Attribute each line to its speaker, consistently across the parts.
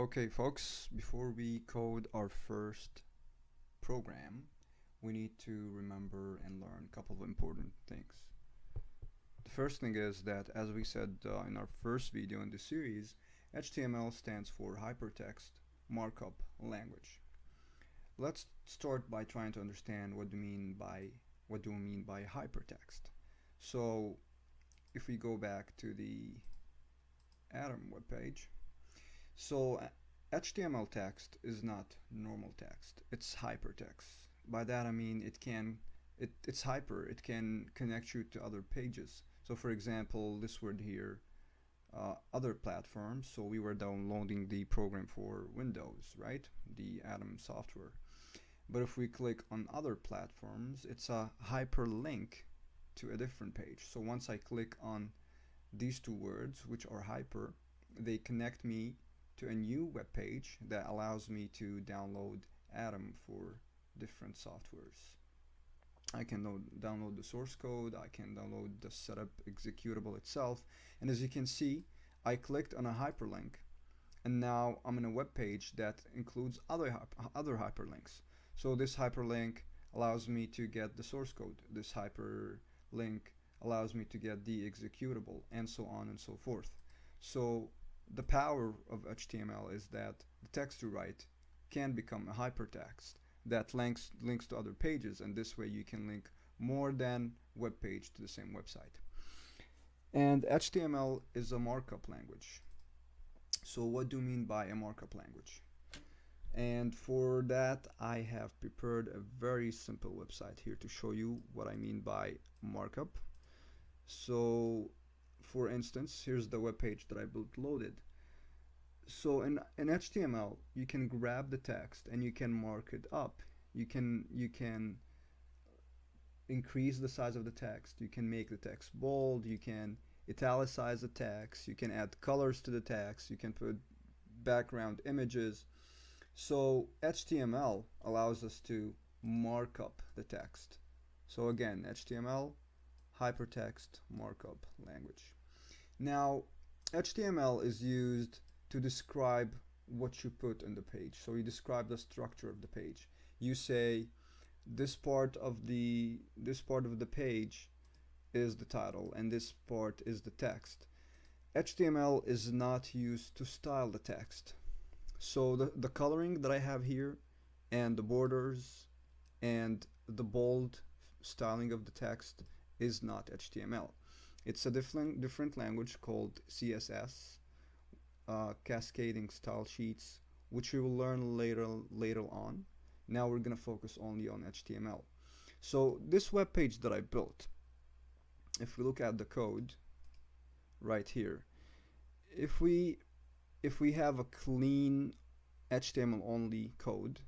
Speaker 1: Okay, folks, before we code our first program, we need to remember and learn a couple of important things. The first thing is that, as we said in our first video in the series, HTML stands for HyperText Markup Language. Let's start by trying to understand what do we mean by hypertext. So, if we go back to the Atom webpage, so HTML text is not normal text, it's hypertext. By that I mean it's hyper, it can connect you to other pages. So for example, this word here, other platforms, so we were downloading the program for Windows, right? The Atom software. But if we click on other platforms, it's a hyperlink to a different page. So once I click on these two words, which are hyper, they connect me to a new web page that allows me to download Atom for different softwares. I can download the source code, I can download the setup executable itself, and as you can see, I clicked on a hyperlink, and now I'm in a web page that includes other hyperlinks. So this hyperlink allows me to get the source code, this hyperlink allows me to get the executable, and so on and so forth. So the power of HTML is that the text you write can become a hypertext that links to other pages, and this way you can link more than web page to the same website. And HTML is a markup language. So what do you mean by a markup language? And for that I have prepared a very simple website here to show you what I mean by markup. So for instance, here's the web page that I built loaded. So in HTML, you can grab the text and you can mark it up. You can increase the size of the text. You can make the text bold. You can italicize the text. You can add colors to the text. You can put background images. So HTML allows us to mark up the text. So again, HTML, hypertext markup language. Now, HTML is used to describe what you put on the page. So you describe the structure of the page. You say this part of the page is the title and this part is the text. HTML is not used to style the text. So the coloring that I have here and the borders and the bold styling of the text is not HTML. It's a different language called CSS, cascading style sheets, which we will learn later on. Now we're gonna focus only on HTML. So this web page that I built, if we look at the code right here, if we have a clean HTML only code,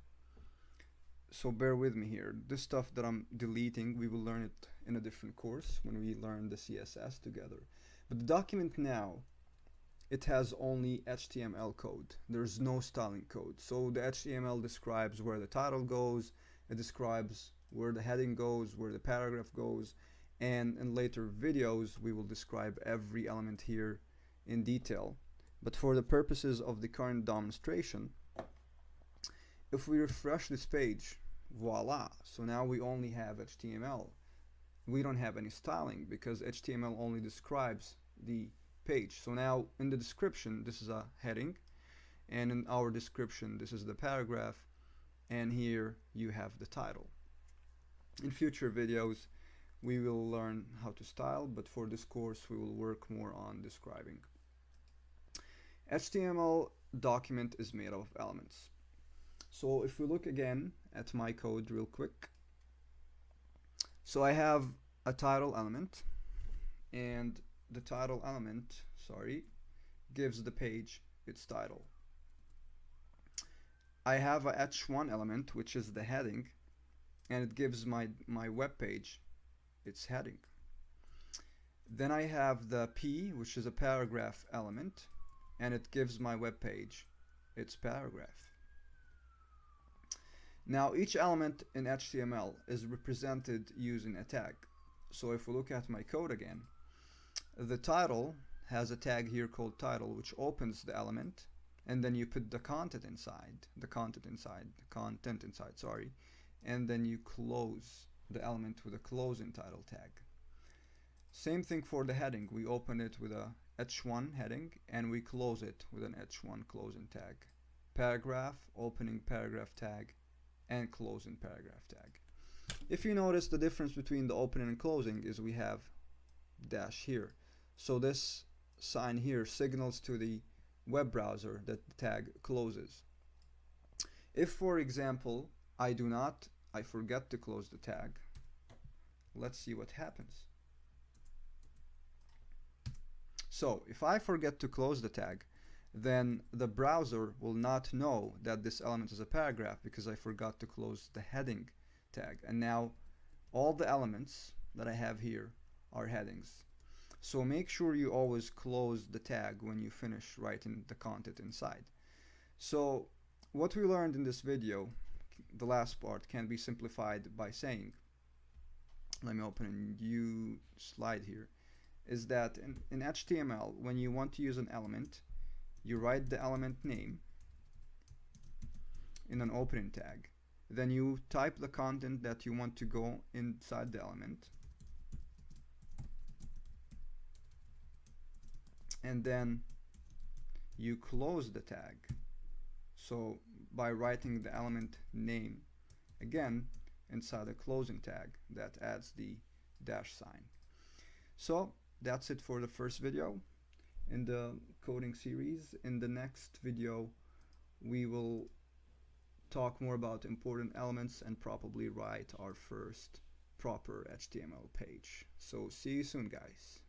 Speaker 1: so bear with me here, this stuff that I'm deleting, we will learn it in a different course when we learn the CSS together. But the document now, it has only HTML code. There's no styling code. So the HTML describes where the title goes, it describes where the heading goes, where the paragraph goes, and in later videos we will describe every element here in detail. But for the purposes of the current demonstration, if we refresh this page, voila, so now we only have HTML. We don't have any styling because HTML only describes the page. So now in the description, this is a heading, and in our description this is the paragraph, and here you have the title. In future videos we will learn how to style, but for this course we will work more on describing. HTML document is made of elements. So if we look again at my code real quick, so I have a title element, and the title element, gives the page its title. I have a h1 element, which is the heading, and it gives my web page its heading. Then I have the p, which is a paragraph element, and it gives my web page its paragraph. Now each element in HTML is represented using a tag. So if we look at my code again, the title has a tag here called title, which opens the element, and then you put the content inside, sorry, and then you close the element with a closing title tag. Same thing for the heading. We open it with a h1 heading and we close it with an h1 closing tag. Paragraph, opening paragraph tag, and closing paragraph tag. If you notice, the difference between the opening and closing is we have dash here. So this sign here signals to the web browser that the tag closes. If, for example, I forget to close the tag, let's see what happens. So if I forget to close the tag, then the browser will not know that this element is a paragraph because I forgot to close the heading tag. And now all the elements that I have here are headings. So make sure you always close the tag when you finish writing the content inside. So what we learned in this video, the last part, can be simplified by saying, let me open a new slide here, is that in HTML, when you want to use an element, you write the element name in an opening tag. Then you type the content that you want to go inside the element. And then you close the tag. So by writing the element name again inside the closing tag, that adds the dash sign. So that's it for the first video in the coding series. In the next video, we will talk more about important elements and probably write our first proper HTML page. So see you soon, guys.